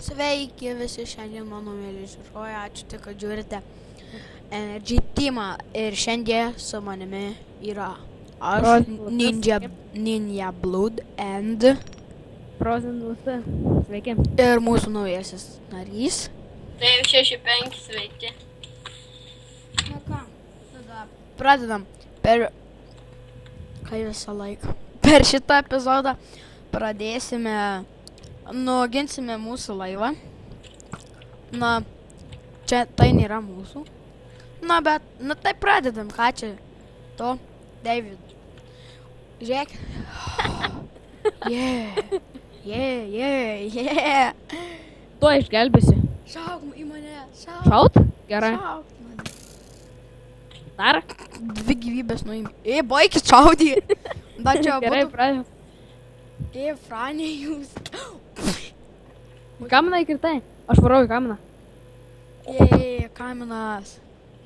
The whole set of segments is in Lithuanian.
Sveiki visi šiandien mano mėly žiūrovai, ačiū tik, kad žiūrite Energy Teamą ir šiandien su manimi yra aš, Ninja Blood and Prozinus, sveiki. ir mūsų naujasis narys. Taip, 6-5, sveiki. Na ką, tada pradedam per visą laiką. Per šitą epizodą pradėsime, nuginsime mūsų laivą. Na, čia tai nėra mūsų. Na, bet, tai pradedam, ką čia to, David. Žiūrėk. Yeah. Tuo išgelbėsi. Šauk į mane, šauk. Šaut? Gerai. Šauk į mane. Dar? 2 gyvybės nuimė. Baikit šaudyti. Da čia Gerai, būtų. pradėjau. Franė, jūs. Kaminą įkritai. Aš varau į kaminą. Kaminas.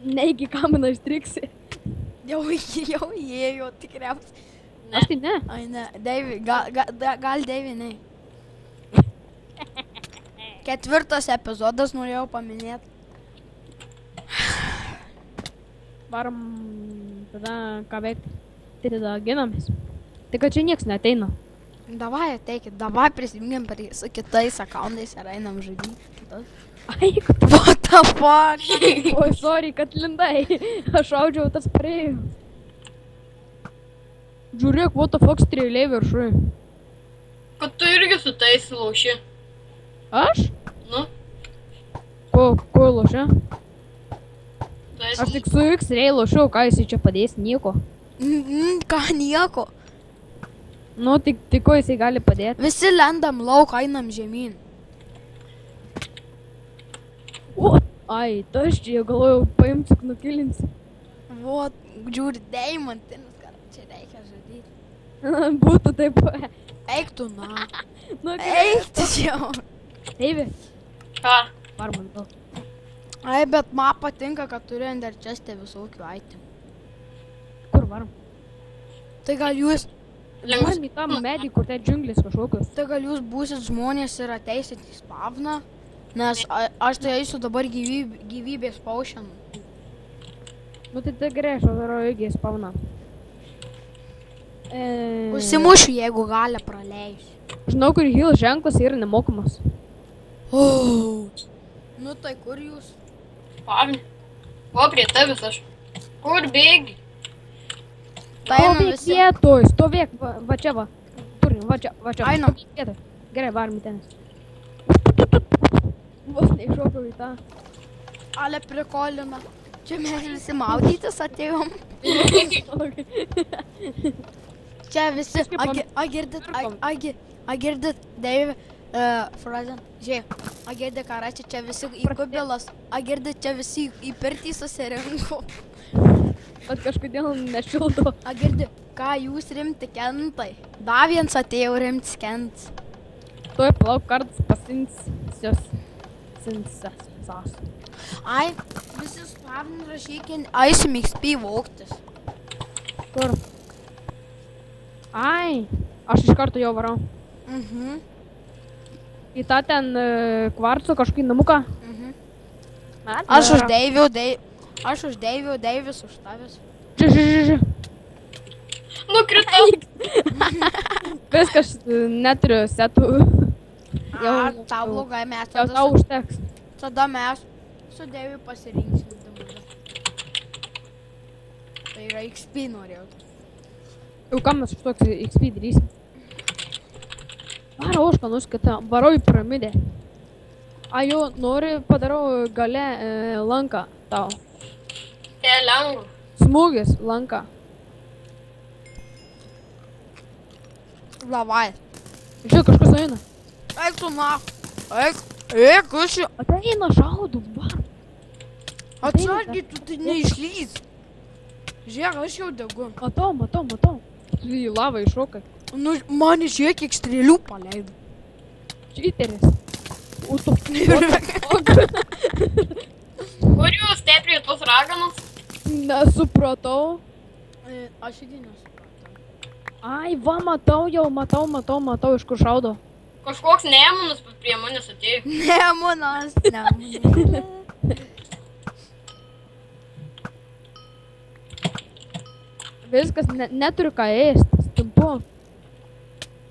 Neigi kaminą ištriksi. Jau įėjo tikriausiai. Aš tai ne. Ai ne, David, gal David, ne. 4 epizodas norėjau paminėti. Varom tada ką veikti. Tai tada ginamės. Tai kad čia nieks neateina. Davai ateikit, davai prisijungiam su kitais akauntais ir einam žaidyti. Ai, kad... What the fuck? Oi, sorry, kad lindai. Aš šaudžiau tas prieėjų. Žiūrėk, what the fuck strėliai viršui. Kad tu irgi su tais lauši. Aš? Nu, Ko lošia? tais Aš tik su X-ray lošiau, ką jisai čia padės, nieko. Ką nieko. Nu, tik ko jisai gali padėti. Visi lendam lauk, einam žemyn. Ai, tas čia, galvojau, paimsiu, nukilinsiu. Vot, žiūri, deimantinis, ką čia reikia žadyti. Būtų taip. Eik tu, na. Nu, Eik tu jau. Eivi, ką? varom gal. Ai, bet man patinka, kad turi ender chest'e visokių itemų. Kur varom? Tai gal jūs, Varom į tą medį, kur ten džiunglis kažkokios. būsit žmonės ir ateisit į spavną, nes aš tai eisiu dabar gyvybės paušianų. Nu, tai gerai, aš darau irgi spawną. Užsimušiu, jeigu galę praleisiu. Žinau, kur heal ženklas yra nemokamas. Nu tai kur jūs? Pavni. O, prie tavęs aš. Kur bėgi? Tai einam Stovėk visi. vietoj, stovėk, va čia va. Turim, va čia. Einam. Stovėk vietoj. Gerai, varom į tenis. Vos neiššokau į tą. Ale prikolina. Čia mes visi maudytis atėjom. Čia visi, girdit, Dave, Frozen, žiūrėk, girdit, ką rašė, čia visi į kubilas, girdit, čia visi į pirtį susirinko. Bet kažkodėl nešildo. Girdit, ką jūs rimti kentai. Daviems atėjo rimtis kents. Tuoj palauk kartas pasinsios. Sinsas. Ai, visi spavin rašykin, aisim XP voktis. Kur? Ai, aš iš karto jau varau. Į tą ten kvarco kažkokį namuką. Aš už Deivių, Deivis už tavęs. Ži. Nukritau. Viskas neturiu setų. Tau blogai mes. Jau tau užteks. Tada mes su Deiviu pasirinksim. Tai yra XP norėjau. Jau kam mes už toks XP darysim? Varau aš kanus, kad varau į piramidę. A jau nori padarau gale lanką tau. Tai lengva. Smūgis lanką. Lavai. Žiūrėk, kažkas eina. Eik tu na. Eik, aš jau. Ateina šaudų, var. Atsargiai, tu tai neišlys. Žiūrėk, aš jau degu. Matau. Tu į lavą iššokai. Nu, man žiūrėk, kiek strėlių paleidau. Čiteris. Uto. Kur jūs te prie tos raganos? Nesupratau. Aš irgi nesupratau. Ai, va, matau, iš kur šaudo. Kažkoks nemunas prie manęs atėjo. Nemunas, nemunas. Viskas, neturiu ką ėsti, stumpu.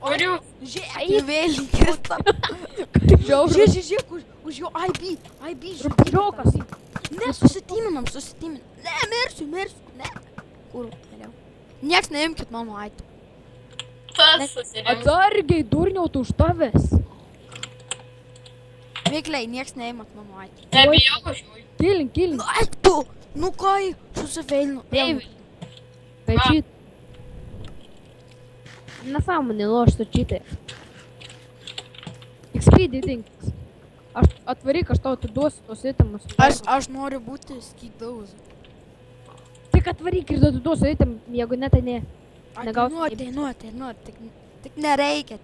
Turiu. Žiūrėk, vėlinkis tam. Žiauru. Žiūrėk, už jo IB, Rupčiokas. Ne, susitiminam. Ne, mirsiu, ne. Kur, vėliau. Nieks neimkit mano aitį. Tas susirinks. Atsargiai, durniau, tu už tavęs. Veikliai, nieks neimat mano aitį. Nebijau aš jų. Kilink. Nu, eik tu, nu kai, susifeilinu. David. Печит. На самом деле ложь читы. XP didinks. Atvaryk, aš tau atiduosiu tos itemus. Aš noriu būti skydauzu. Tik atvaryk ir atiduosiu item, jeigu ne, tai ne. Negausi. Nu, tik nereikia.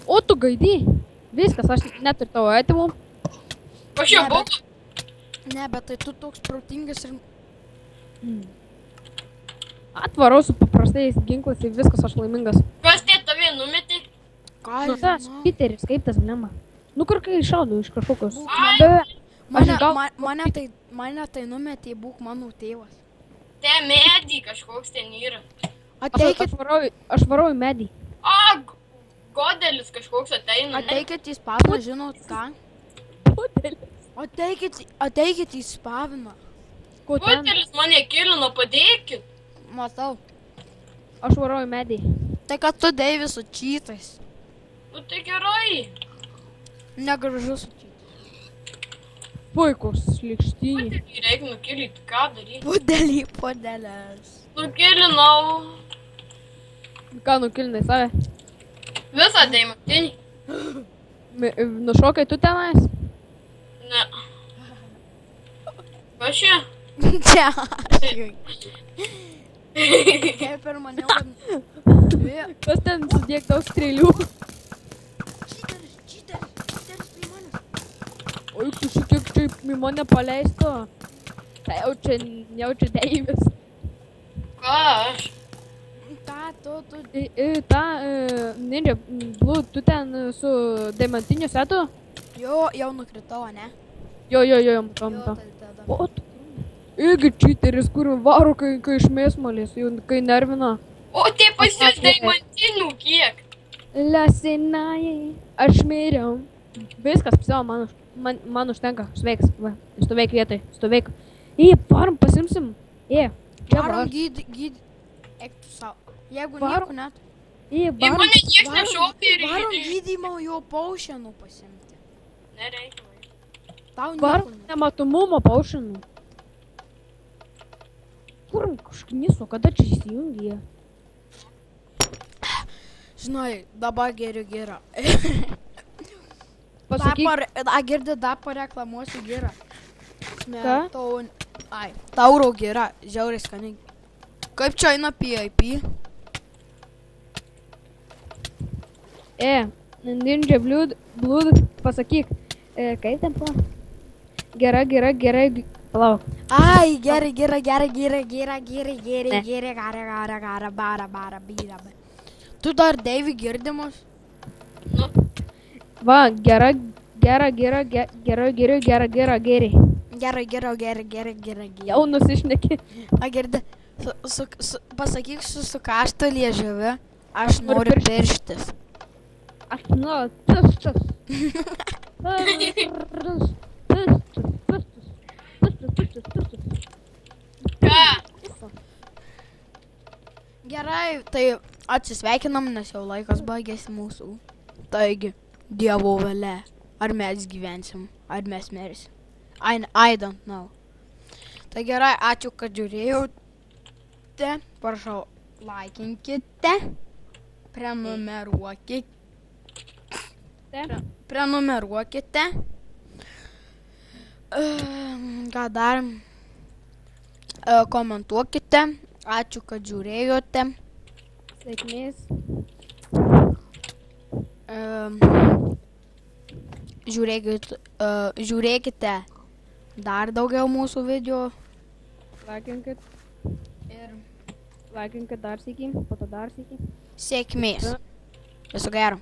O tu gaidį. Viskas, aš neturiu tavo itemų. Aš jau buvau. Ne, bet tai tu toks protingas ir... Atvarau su paprastais ginklais ir viskas, aš laimingas. Kas tie tave numetė? Ką Nu, tas Piteris, kaip tas blema. Nu, kur kai šaudau iš kažkokios. Ai. Mane tai numetė, būk mano tėvas. Te medį kažkoks ten yra. Ateikit, Aš varau į medį. Godelis kažkoks ateina. Ne? ateikit į spaviną, žinot ką? Ateikit į spaviną. Ko ten? Godelis mane kilino, padėkit. Matau. Aš varau į medį. Tai kad tu dėjai su čytais. Nu tai gerai. Negražu su čytais. Puikus, šlikštyniai. Godelį reikia nukilyti, ką daryti. Pudelės. Nukilinau. Ką nukilinai save? Visą deimantinį. Nušokai tu tenais? Ne. Kas čia? Čia. Kaip ir maniau, kad... Kas ten sudėk daug strėlių? Čyteris prie manęs. O juk tu šiek tiek į mane paleisto. Tai jau čia Deivis. Ką aš? Tu. Ta Ninja Blue, tu ten su deimantiniu setu? Jau nukritau, ne? Jo, matau. Tai tada. O tu. Irgi čyteris, kur varo, kai iš mėsmalės, kai nervina. O tai pas jūs deimantinių kiek? Lasinajai, aš miriau. Viskas, psiau, man užtenka. Sveiks, va, stovėk vietoj, stovėk. Varom, pasimsim. Čia Varom var. gyd. Eik tu savo. Jeigu Varom. nieko net. Į Varom. mane nieks nešaupė ir Varom gydymo jo paušienų pasimti. Nereikia. Tau Varom nieko. nematomumo paušinų. Kur kažkniso, kada čia įsijungia? Žinai, dabar geriu girą. Pasakyk, Girdi, dar pareklamuosiu girą. Ką? Tauro gira, žiauriai skaniai. Kaip čia eina PIP? Ninja Blood, pasakyk, kaip ten po? Gerai, palauk. Ai, gerai, bara. Tu dar Deivi girdimus? Nu, Va, gerai. Gerai. Jau nusišneki. Girdi, pasakyk su kašto liežuviu, aš noriu pirštis. Aš tas. ką? Gerai, tai atsisveikinam, nes jau laikas baigėsi mūsų. Taigi, Dievo valia. Ar mes gyvensim, ar mes mirsim. I don't know. Tai gerai, ačiū, kad žiūrėjote. Prašau, laikinkite. Prenumeruokite. Ką dar? Komentuokite. Ačiū, kad žiūrėjote. Sėkmės. Žiūrėkite dar daugiau mūsų video. Laikinkit dar sykį, po to dar sykį. Sėkmės. Viso gero.